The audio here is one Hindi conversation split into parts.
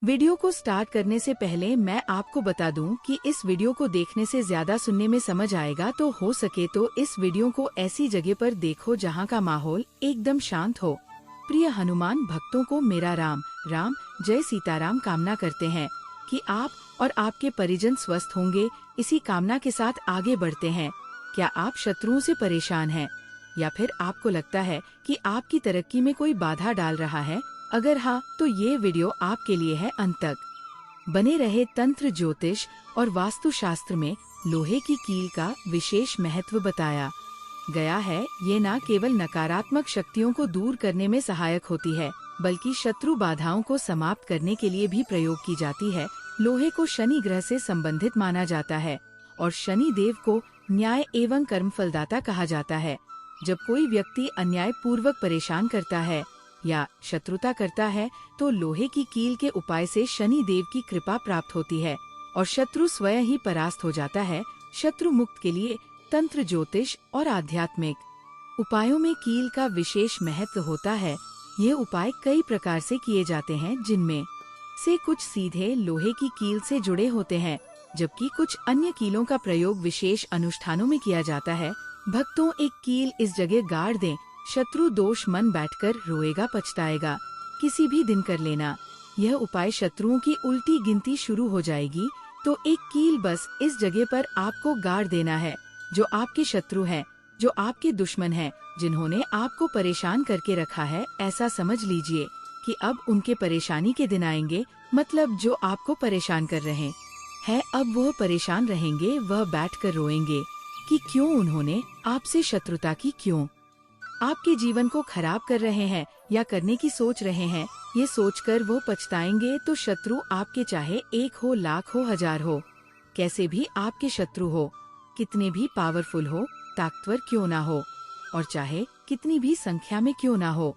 वीडियो को स्टार्ट करने से पहले मैं आपको बता दूं कि इस वीडियो को देखने से ज्यादा सुनने में समझ आएगा, तो हो सके तो इस वीडियो को ऐसी जगह पर देखो जहां का माहौल एकदम शांत हो। प्रिय हनुमान भक्तों को मेरा राम राम जय सीताराम कामना करते हैं कि आप और आपके परिजन स्वस्थ होंगे। इसी कामना के साथ आगे बढ़ते हैं। क्या आप शत्रुओं से परेशान हैं या फिर आपको लगता है कि आपकी तरक्की में कोई बाधा डाल रहा है? अगर हाँ, तो ये वीडियो आपके लिए है। अंत तक बने रहे। तंत्र ज्योतिष और वास्तुशास्त्र में लोहे की कील का विशेष महत्व बताया गया है। ये न केवल नकारात्मक शक्तियों को दूर करने में सहायक होती है, बल्कि शत्रु बाधाओं को समाप्त करने के लिए भी प्रयोग की जाती है। लोहे को शनि ग्रह से संबंधित माना जाता है और शनि देव को न्याय एवं कर्मफलदाता कहा जाता है। जब कोई व्यक्ति अन्याय पूर्वक परेशान करता है या शत्रुता करता है, तो लोहे की कील के उपाय से शनि देव की कृपा प्राप्त होती है और शत्रु स्वयं ही परास्त हो जाता है। शत्रु मुक्त के लिए तंत्र ज्योतिष और आध्यात्मिक उपायों में कील का विशेष महत्व होता है। ये उपाय कई प्रकार से किए जाते हैं, जिनमें से कुछ सीधे लोहे की कील से जुड़े होते हैं, जबकि कुछ अन्य कीलों का प्रयोग विशेष अनुष्ठानों में किया जाता है। भक्तों, एक कील इस जगह गाड़ दें। शत्रु दोष मन बैठकर रोएगा पछताएगा। किसी भी दिन कर लेना। यह उपाय शत्रुओं की उल्टी गिनती शुरू हो जाएगी, तो एक कील बस इस जगह पर आपको गाड़ देना है। जो आपके शत्रु हैं, जो आपके दुश्मन हैं, जिन्होंने आपको परेशान करके रखा है, ऐसा समझ लीजिए कि अब उनके परेशानी के दिन आएंगे। मतलब जो आपको परेशान कर रहे हैं, अब वह परेशान रहेंगे। वह बैठकर रोएंगे कि क्यों उन्होंने आपसे शत्रुता की, क्यों आपके जीवन को खराब कर रहे हैं या करने की सोच रहे हैं। ये सोचकर वो पछताएंगे। तो शत्रु आपके चाहे एक हो, लाख हो, हजार हो, कैसे भी आपके शत्रु हो, कितने भी पावरफुल हो, ताकतवर क्यों ना हो, और चाहे कितनी भी संख्या में क्यों ना हो,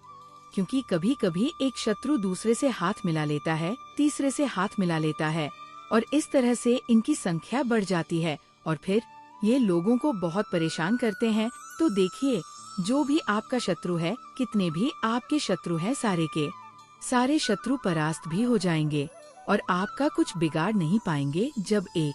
क्योंकि कभी कभी एक शत्रु दूसरे से हाथ मिला लेता है, तीसरे से हाथ मिला लेता है, और इस तरह से इनकी संख्या बढ़ जाती है और फिर ये लोगों को बहुत परेशान करते हैं। तो देखिए, जो भी आपका शत्रु है, कितने भी आपके शत्रु हैं, सारे के सारे शत्रु परास्त भी हो जाएंगे और आपका कुछ बिगाड़ नहीं पाएंगे। जब एक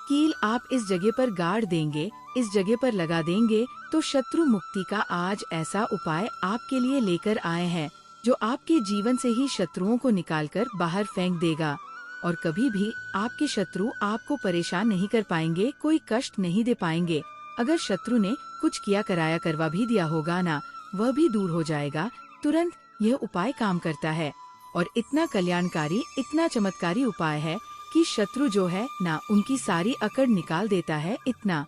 कील आप इस जगह पर गाड़ देंगे, इस जगह पर लगा देंगे, तो शत्रु मुक्ति का आज ऐसा उपाय आपके लिए लेकर आए हैं, जो आपके जीवन से ही शत्रुओं को निकालकर बाहर फेंक देगा और कभी भी आपके शत्रु आपको परेशान नहीं कर पाएंगे, कोई कष्ट नहीं दे पाएंगे। अगर शत्रु ने कुछ किया कराया करवा भी दिया होगा ना, वह भी दूर हो जाएगा। तुरंत यह उपाय काम करता है और इतना कल्याणकारी, इतना चमत्कारी उपाय है कि शत्रु जो है ना, उनकी सारी अकड़ निकाल देता है। इतना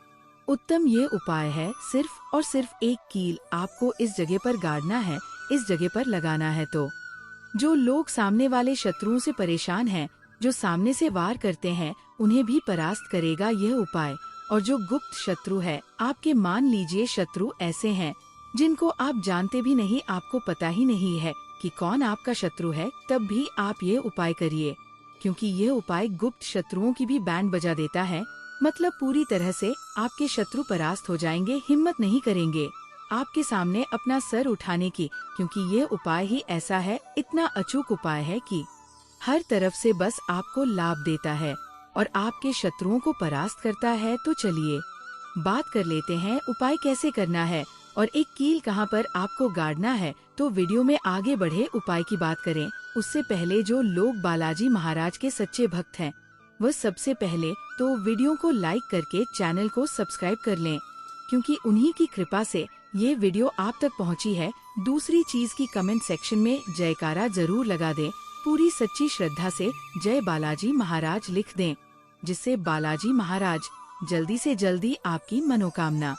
उत्तम ये उपाय है। सिर्फ और सिर्फ एक कील आपको इस जगह पर गाड़ना है, इस जगह पर लगाना है। तो जो लोग सामने वाले शत्रुओं से परेशान हैं, जो सामने से वार करते हैं, उन्हें भी परास्त करेगा यह उपाय। और जो गुप्त शत्रु है आपके, मान लीजिए शत्रु ऐसे हैं जिनको आप जानते भी नहीं, आपको पता ही नहीं है कि कौन आपका शत्रु है, तब भी आप ये उपाय करिए, क्योंकि ये उपाय गुप्त शत्रुओं की भी बैंड बजा देता है। मतलब पूरी तरह से आपके शत्रु परास्त हो जाएंगे, हिम्मत नहीं करेंगे आपके सामने अपना सर उठाने की, क्योंकि ये उपाय ही ऐसा है, इतना अचूक उपाय है कि हर तरफ से बस आपको लाभ देता है और आपके शत्रुओं को परास्त करता है। तो चलिए बात कर लेते हैं उपाय कैसे करना है और एक कील कहां पर आपको गाड़ना है। तो वीडियो में आगे बढ़े उपाय की बात करें, उससे पहले जो लोग बालाजी महाराज के सच्चे भक्त हैं, वह सबसे पहले तो वीडियो को लाइक करके चैनल को सब्सक्राइब कर लें, क्योंकि उन्हीं की कृपा से ये वीडियो आप तक पहुंची है। दूसरी चीज की कमेंट सेक्शन में जयकारा जरूर लगा दें, पूरी सच्ची श्रद्धा से जय बालाजी महाराज लिख दें, जिससे बालाजी महाराज जल्दी से जल्दी आपकी मनोकामना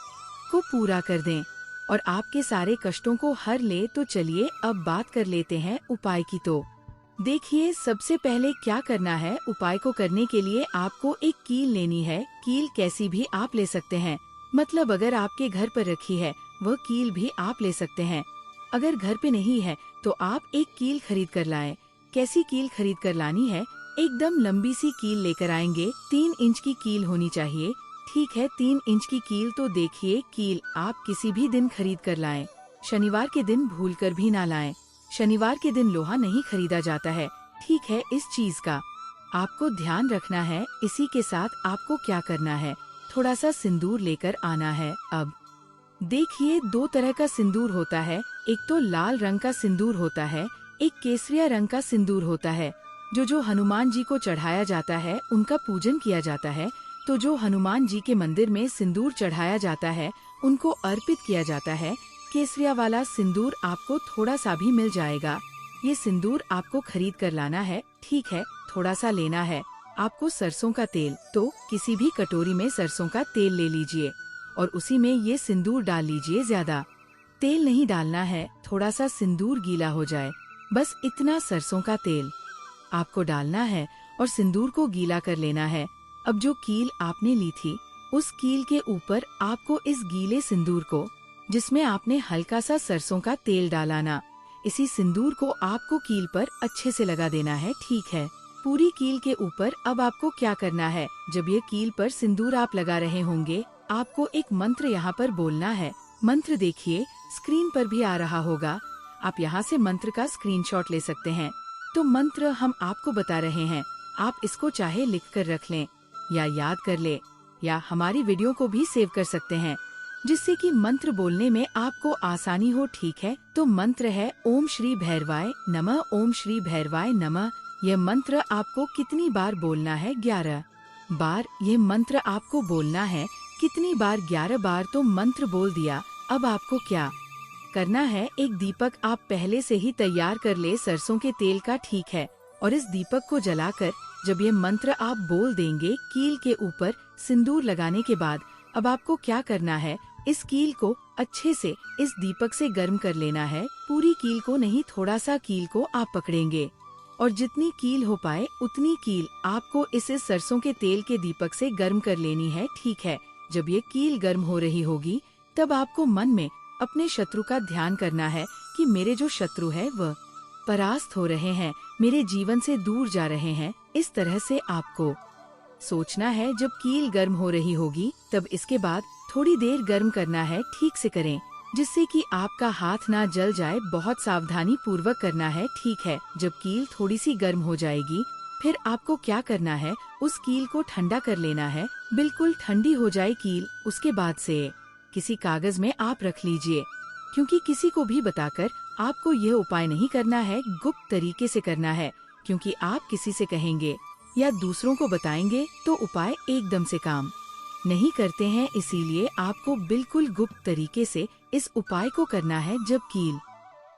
को पूरा कर दें और आपके सारे कष्टों को हर ले। तो चलिए अब बात कर लेते हैं उपाय की। तो देखिए, सबसे पहले क्या करना है। उपाय को करने के लिए आपको एक कील लेनी है। कील कैसी भी आप ले सकते हैं, मतलब अगर आपके घर पर रखी है वह कील भी आप ले सकते हैं। अगर घर पे नहीं है तो आप एक कील खरीद कर लाएं। कैसी कील खरीद कर लानी है? एकदम लंबी सी कील लेकर आएंगे। 3 इंच की कील होनी चाहिए। ठीक है, 3 इंच की कील। तो देखिए, कील आप किसी भी दिन खरीद कर लाएं। शनिवार के दिन भूलकर भी ना लाएं। शनिवार के दिन लोहा नहीं खरीदा जाता है। ठीक है इस चीज का आपको ध्यान रखना है। इसी के साथ आपको क्या करना है, थोड़ा सा सिंदूर लेकर आना है। अब देखिए 2 तरह का सिंदूर होता है, एक तो लाल रंग का सिंदूर होता है, एक केसरिया रंग का सिंदूर होता है। जो हनुमान जी को चढ़ाया जाता है उनका पूजन किया जाता है, तो जो हनुमान जी के मंदिर में सिंदूर चढ़ाया जाता है उनको अर्पित किया जाता है। केसरिया वाला सिंदूर आपको थोड़ा सा भी मिल जाएगा। ये सिंदूर आपको खरीद कर लाना है, ठीक है, थोड़ा सा लेना है। आपको सरसों का तेल, तो किसी भी कटोरी में सरसों का तेल ले लीजिए और उसी में ये सिंदूर डाल लीजिए। ज्यादा तेल नहीं डालना है, थोड़ा सा सिंदूर गीला हो जाए, बस इतना सरसों का तेल आपको डालना है और सिंदूर को गीला कर लेना है। अब जो कील आपने ली थी उस कील के ऊपर आपको इस गीले सिंदूर को, जिसमें आपने हल्का सा सरसों का तेल डाला, इसी सिंदूर को आपको कील पर अच्छे से लगा देना है, ठीक है। पूरी कील के ऊपर अब आपको क्या करना है, जब ये कील पर सिंदूर आप लगा रहे होंगे आपको एक मंत्र यहाँ पर बोलना है। मंत्र देखिए स्क्रीन पर भी आ रहा होगा, आप यहाँ से मंत्र का स्क्रीनशॉट ले सकते हैं। तो मंत्र हम आपको बता रहे हैं, आप इसको चाहे लिख कर रख लें या याद कर ले या हमारी वीडियो को भी सेव कर सकते हैं, जिससे कि मंत्र बोलने में आपको आसानी हो, ठीक है। तो मंत्र है ओम श्री भैरवाय नमः, ओम श्री भैरवाय नमः। यह मंत्र आपको कितनी बार बोलना है? 11 बार ये मंत्र आपको बोलना है। कितनी बार? 11 बार। तो मंत्र बोल दिया। अब आपको क्या करना है, एक दीपक आप पहले से ही तैयार कर ले सरसों के तेल का, ठीक है, और इस दीपक को जलाकर जब ये मंत्र आप बोल देंगे कील के ऊपर सिंदूर लगाने के बाद, अब आपको क्या करना है, इस कील को अच्छे से इस दीपक से गर्म कर लेना है। पूरी कील को नहीं, थोड़ा सा कील को आप पकड़ेंगे और जितनी कील हो पाए उतनी कील आपको इस सरसों के तेल के दीपक से गर्म कर लेनी है, ठीक है। जब ये कील गर्म हो रही होगी तब आपको मन में अपने शत्रु का ध्यान करना है कि मेरे जो शत्रु है वह परास्त हो रहे हैं, मेरे जीवन से दूर जा रहे हैं। इस तरह से आपको सोचना है। जब कील गर्म हो रही होगी तब इसके बाद थोड़ी देर गर्म करना है, ठीक से करें जिससे कि आपका हाथ ना जल जाए। बहुत सावधानी पूर्वक करना है, ठीक है। जब कील थोड़ी सी गर्म हो जाएगी फिर आपको क्या करना है, उस कील को ठंडा कर लेना है। बिल्कुल ठंडी हो जाए कील, उसके बाद से किसी कागज में आप रख लीजिए, क्योंकि किसी को भी बताकर आपको यह उपाय नहीं करना है, गुप्त तरीके से करना है। क्योंकि आप किसी से कहेंगे या दूसरों को बताएंगे तो उपाय एकदम से काम नहीं करते हैं, इसीलिए आपको बिल्कुल गुप्त तरीके से इस उपाय को करना है। जब कील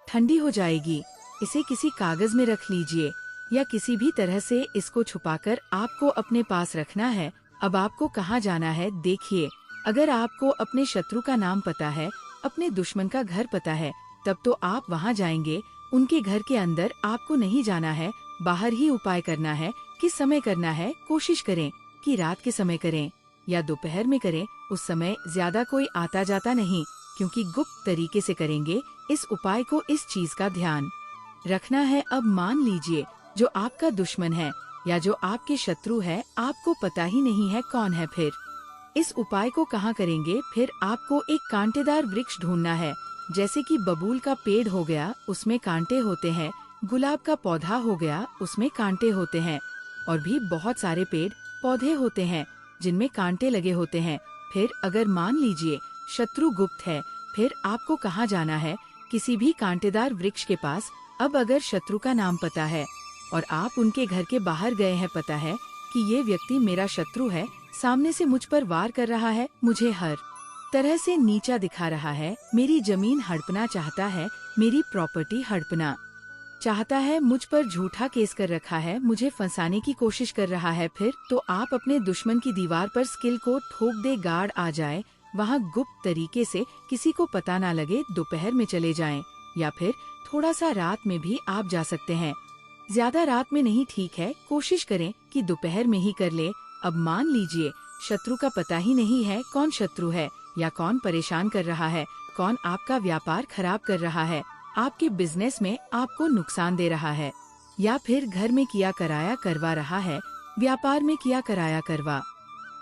ठंडी हो जाएगी इसे किसी कागज में रख लीजिए या किसी भी तरह से इसको छुपाकर आपको अपने पास रखना है। अब आपको कहाँ जाना है, देखिए, अगर आपको अपने शत्रु का नाम पता है, अपने दुश्मन का घर पता है, तब तो आप वहाँ जाएंगे। उनके घर के अंदर आपको नहीं जाना है, बाहर ही उपाय करना है। किस समय करना है, कोशिश करें कि रात के समय करें या दोपहर में करें, उस समय ज्यादा कोई आता जाता नहीं, क्योंकि गुप्त तरीके से करेंगे इस उपाय को। इस चीज का ध्यान रखना है। अब मान लीजिए जो आपका दुश्मन है या जो आपके शत्रु है आपको पता ही नहीं है कौन है, फिर इस उपाय को कहाँ करेंगे? फिर आपको एक कांटेदार वृक्ष ढूंढना है, जैसे कि बबूल का पेड़ हो गया, उसमें कांटे होते हैं, गुलाब का पौधा हो गया, उसमें कांटे होते हैं, और भी बहुत सारे पेड़ पौधे होते हैं जिनमें कांटे लगे होते हैं। फिर अगर मान लीजिए शत्रु गुप्त है, फिर आपको कहाँ जाना है, किसी भी कांटेदार वृक्ष के पास। अब अगर शत्रु का नाम पता है और आप उनके घर के बाहर गए हैं, पता है कि ये व्यक्ति मेरा शत्रु है, सामने से मुझ पर वार कर रहा है, मुझे हर तरह से नीचा दिखा रहा है, मेरी जमीन हड़पना चाहता है, मेरी प्रॉपर्टी हड़पना चाहता है, मुझ पर झूठा केस कर रखा है, मुझे फंसाने की कोशिश कर रहा है, फिर तो आप अपने दुश्मन की दीवार पर स्किल को ठोक दे, गार्ड आ जाए, वहाँ गुप्त तरीके से किसी को पता ना लगे, दोपहर में चले जाएं, या फिर थोड़ा सा रात में भी आप जा सकते हैं, ज्यादा रात में नहीं, ठीक है। कोशिश करें कि दोपहर में ही कर ले। अब मान लीजिए शत्रु का पता ही नहीं है कौन शत्रु है या कौन परेशान कर रहा है, कौन आपका व्यापार खराब कर रहा है, आपके बिजनेस में आपको नुकसान दे रहा है, या फिर घर में किया कराया करवा रहा है, व्यापार में किया कराया करवा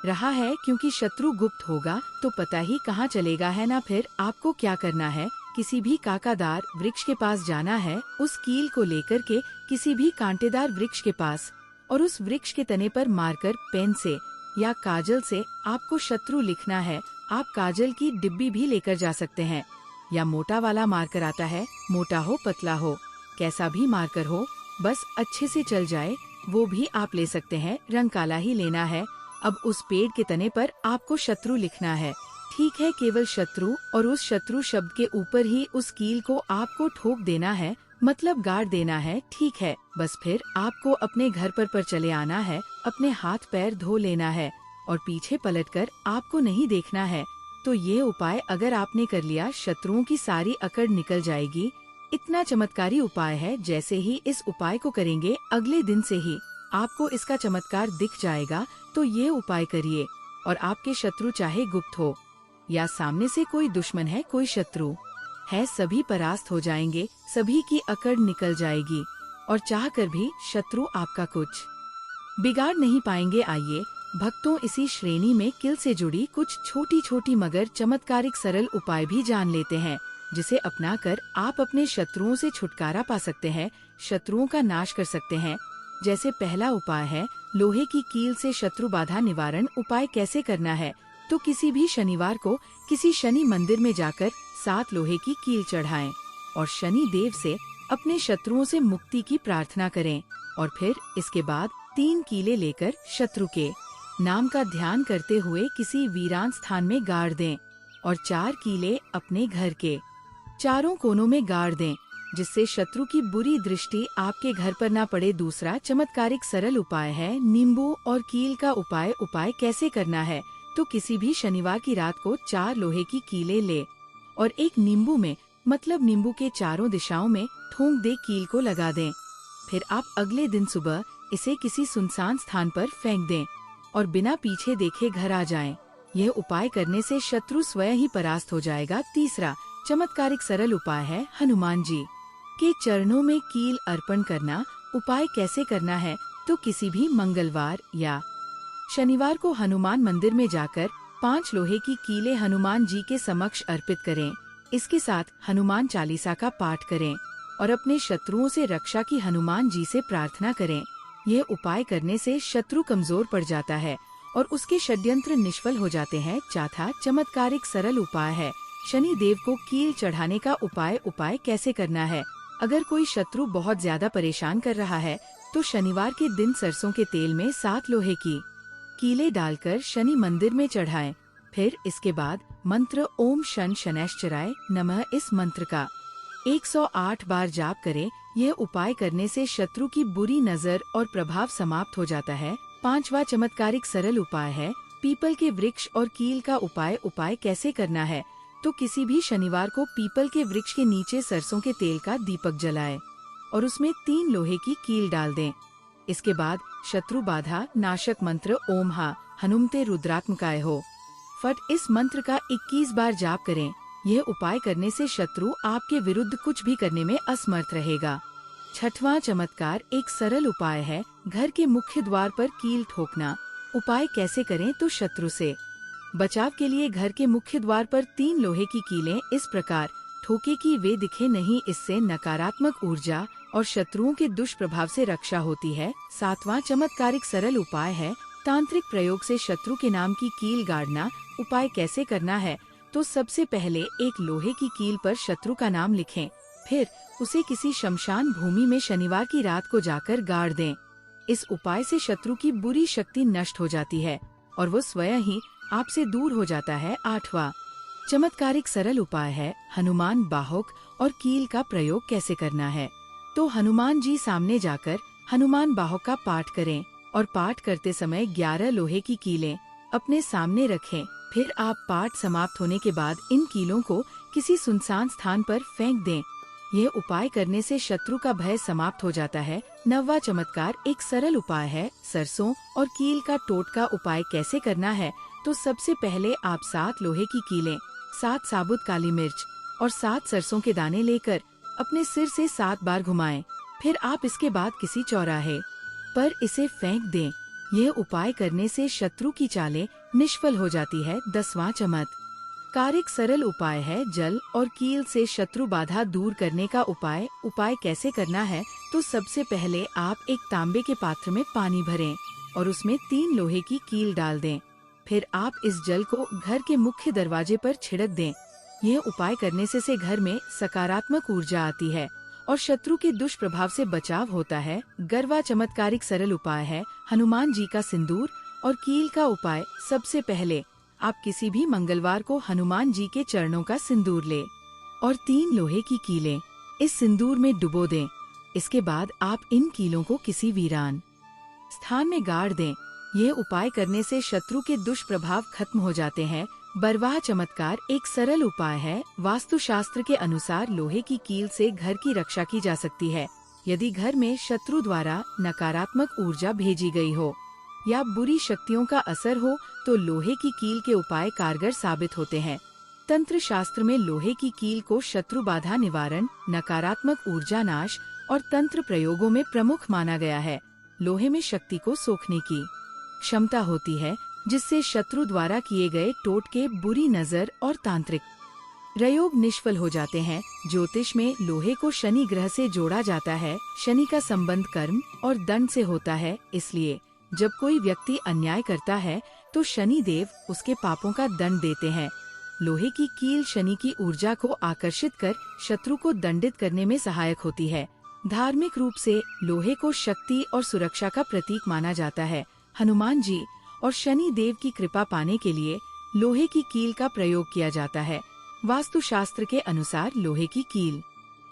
रहा है। क्योंकि शत्रु गुप्त होगा तो पता ही कहाँ चलेगा, है ना। फिर आपको क्या करना है, किसी भी कांटादार वृक्ष के पास जाना है, उस कील को लेकर के किसी भी कांटेदार वृक्ष के पास और उस वृक्ष के तने पर मारकर पेन से या काजल से आपको शत्रु लिखना है। आप काजल की डिब्बी भी लेकर जा सकते हैं, या मोटा वाला मार्कर आता है, मोटा हो पतला हो, कैसा भी मार्कर हो, बस अच्छे से चल जाए, वो भी आप ले सकते हैं। रंग काला ही लेना है। अब उस पेड़ के तने पर आपको शत्रु लिखना है, ठीक है, केवल शत्रु, और उस शत्रु शब्द के ऊपर ही उस कील को आपको ठोक देना है, मतलब गाड़ देना है, ठीक है। बस फिर आपको अपने घर पर चले आना है, अपने हाथ पैर धो लेना है और पीछे पलटकर आपको नहीं देखना है। तो ये उपाय अगर आपने कर लिया, शत्रुओं की सारी अकड़ निकल जाएगी। इतना चमत्कारी उपाय है, जैसे ही इस उपाय को करेंगे अगले दिन से ही आपको इसका चमत्कार दिख जाएगा। तो ये उपाय करिए और आपके शत्रु चाहे गुप्त हो या सामने से कोई दुश्मन है, कोई शत्रु है, सभी परास्त हो जाएंगे, सभी की अकड़ निकल जाएगी और चाह कर भी शत्रु आपका कुछ बिगाड़ नहीं पाएंगे। आइए भक्तों, इसी श्रेणी में कील से जुड़ी कुछ छोटी छोटी मगर चमत्कारिक सरल उपाय भी जान लेते हैं, जिसे अपनाकर आप अपने शत्रुओं से छुटकारा पा सकते हैं, शत्रुओं का नाश कर सकते हैं। जैसे पहला उपाय है लोहे की कील से शत्रु बाधा निवारण। उपाय कैसे करना है? तो किसी भी शनिवार को किसी शनि मंदिर में जाकर 7 लोहे की कील चढ़ाएं और शनि देव से अपने शत्रुओं से मुक्ति की प्रार्थना करें और फिर इसके बाद 3 कीले लेकर शत्रु के नाम का ध्यान करते हुए किसी वीरान स्थान में गाड़ दें और 4 कीले अपने घर के चारों कोनों में गाड़ दें, जिससे शत्रु की बुरी दृष्टि आपके घर पर ना पड़े। दूसरा चमत्कारिक सरल उपाय है नींबू और कील का उपाय। उपाय कैसे करना है? तो किसी भी शनिवार की रात को 4 लोहे की कीले ले और एक नींबू में, मतलब नींबू के चारों दिशाओं में ठोंक दे, कील को लगा दें। फिर आप अगले दिन सुबह इसे किसी सुनसान स्थान पर फेंक दें और बिना पीछे देखे घर आ जाएं। यह उपाय करने से शत्रु स्वयं ही परास्त हो जाएगा। तीसरा चमत्कारिक सरल उपाय है हनुमान जी के चरणों में कील अर्पण करना। उपाय कैसे करना है? तो किसी भी मंगलवार या शनिवार को हनुमान मंदिर में जाकर 5 लोहे की कीलें हनुमान जी के समक्ष अर्पित करें। इसके साथ हनुमान चालीसा का पाठ करें और अपने शत्रुओं से रक्षा की हनुमान जी से प्रार्थना करें। यह उपाय करने से शत्रु कमजोर पड़ जाता है और उसके षड्यंत्र निष्फल हो जाते हैं। चौथा चमत्कारिक सरल उपाय है शनि देव को कील चढ़ाने का उपाय। उपाय कैसे करना है? अगर कोई शत्रु बहुत ज्यादा परेशान कर रहा है तो शनिवार के दिन सरसों के तेल में 7 लोहे की कीले डालकर शनि मंदिर में चढ़ाएं। फिर इसके बाद मंत्र ओम शन शनैश्चराय नमः, इस मंत्र का 108 बार जाप करें। यह उपाय करने से शत्रु की बुरी नजर और प्रभाव समाप्त हो जाता है। 5वां चमत्कारिक सरल उपाय है पीपल के वृक्ष और कील का उपाय। उपाय कैसे करना है? तो किसी भी शनिवार को पीपल के वृक्ष के नीचे सरसों के तेल का दीपक जलाएं और उसमें 3 लोहे की कील डाल दें। इसके बाद शत्रु बाधा नाशक मंत्र ओम हा हनुमते रुद्रात्मकाय हो फट, इस मंत्र का 21 बार जाप करें। यह उपाय करने से शत्रु आपके विरुद्ध कुछ भी करने में असमर्थ रहेगा। 6वां चमत्कार एक सरल उपाय है घर के मुख्य द्वार पर कील ठोकना। उपाय कैसे करें? तो शत्रु से बचाव के लिए घर के मुख्य द्वार पर 3 लोहे की कीलें इस प्रकार ठोके कि वे दिखे नहीं। इससे नकारात्मक ऊर्जा और शत्रुओं के दुष्प्रभाव से रक्षा होती है। 7वां चमत्कारिक सरल उपाय है तांत्रिक प्रयोग से शत्रु के नाम की कील गाड़ना। उपाय कैसे करना है? तो सबसे पहले एक लोहे की कील पर शत्रु का नाम लिखें, फिर उसे किसी शमशान भूमि में शनिवार की रात को जाकर गाड़ दें। इस उपाय से शत्रु की बुरी शक्ति नष्ट हो जाती है और वो स्वयं ही आपसे दूर हो जाता है। 8वां चमत्कारिक सरल उपाय है हनुमान बाहुक और कील का प्रयोग कैसे करना है? तो हनुमान जी सामने जाकर हनुमान बाहुक का पाठ करें और पाठ करते समय 11 लोहे की कीलें अपने सामने रखें। फिर आप पाठ समाप्त होने के बाद इन कीलों को किसी सुनसान स्थान पर फेंक दें। यह उपाय करने से शत्रु का भय समाप्त हो जाता है। 9वां चमत्कार एक सरल उपाय है सरसों और कील का टोटका। उपाय कैसे करना है? तो सबसे पहले आप 7 लोहे की कीलें, 7 साबुत काली मिर्च और 7 सरसों के दाने लेकर अपने सिर से 7 बार घुमाएं। फिर आप इसके बाद किसी चौराहे पर इसे फेंक दें। यह उपाय करने से शत्रु की चालें निष्फल हो जाती है। 10वां कारिक सरल उपाय है जल और कील से शत्रु बाधा दूर करने का उपाय। उपाय कैसे करना है तो सबसे पहले आप एक तांबे के पात्र में पानी भरें और उसमें 3 लोहे की कील डाल दें। फिर आप इस जल को घर के मुख्य दरवाजे पर छिड़क दें। यह उपाय करने से घर में सकारात्मक ऊर्जा आती है और शत्रु के दुष्प्रभाव से बचाव होता है। गरवा चमत्कारिक सरल उपाय है हनुमान जी का सिंदूर और कील का उपाय। सबसे पहले आप किसी भी मंगलवार को हनुमान जी के चरणों का सिंदूर लें और 3 लोहे की कीलें इस सिंदूर में डुबो दें। इसके बाद आप इन कीलों को किसी वीरान स्थान में गाड़ दें। यह उपाय करने से शत्रु के दुष्प्रभाव खत्म हो जाते हैं। बरवाह चमत्कार एक सरल उपाय है। वास्तुशास्त्र के अनुसार लोहे की कील से घर की रक्षा की जा सकती है। यदि घर में शत्रु द्वारा नकारात्मक ऊर्जा भेजी गई हो या बुरी शक्तियों का असर हो तो लोहे की कील के उपाय कारगर साबित होते हैं। तंत्र शास्त्र में लोहे की कील को शत्रु बाधा निवारण, नकारात्मक ऊर्जा नाश और तंत्र प्रयोगों में प्रमुख माना गया है। लोहे में शक्ति को सोखने की क्षमता होती है जिससे शत्रु द्वारा किए गए टोटके, बुरी नजर और तांत्रिक प्रयोग निष्फल हो जाते हैं। ज्योतिष में लोहे को शनि ग्रह से जोड़ा जाता है। शनि का संबंध कर्म और दंड से होता है, इसलिए जब कोई व्यक्ति अन्याय करता है तो शनि देव उसके पापों का दंड देते हैं। लोहे की कील शनि की ऊर्जा को आकर्षित कर शत्रु को दंडित करने में सहायक होती है। धार्मिक रूप से लोहे को शक्ति और सुरक्षा का प्रतीक माना जाता है। हनुमान जी और शनि देव की कृपा पाने के लिए लोहे की कील का प्रयोग किया जाता है। वास्तुशास्त्र के अनुसार लोहे की कील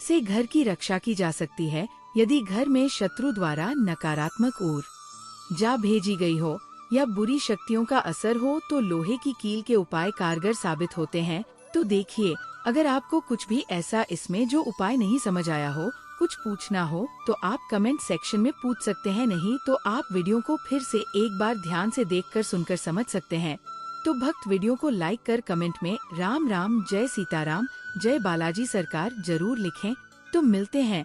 से घर की रक्षा की जा सकती है। यदि घर में शत्रु द्वारा नकारात्मक ऊर्जा भेजी गई हो या बुरी शक्तियों का असर हो तो लोहे की कील के उपाय कारगर साबित होते हैं। तो देखिए, अगर आपको कुछ भी ऐसा इसमें जो उपाय नहीं समझ आया हो, कुछ पूछना हो तो आप कमेंट सेक्शन में पूछ सकते हैं। नहीं तो आप वीडियो को फिर से एक बार ध्यान से देखकर सुनकर समझ सकते हैं। तो भक्त वीडियो को लाइक कर कमेंट में राम राम, जय सीताराम, जय बालाजी सरकार जरूर लिखें। तो मिलते हैं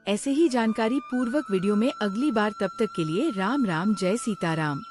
ऐसे ही जानकारी पूर्वक वीडियो में अगली बार। तब तक के लिए राम राम, जय सीताराम।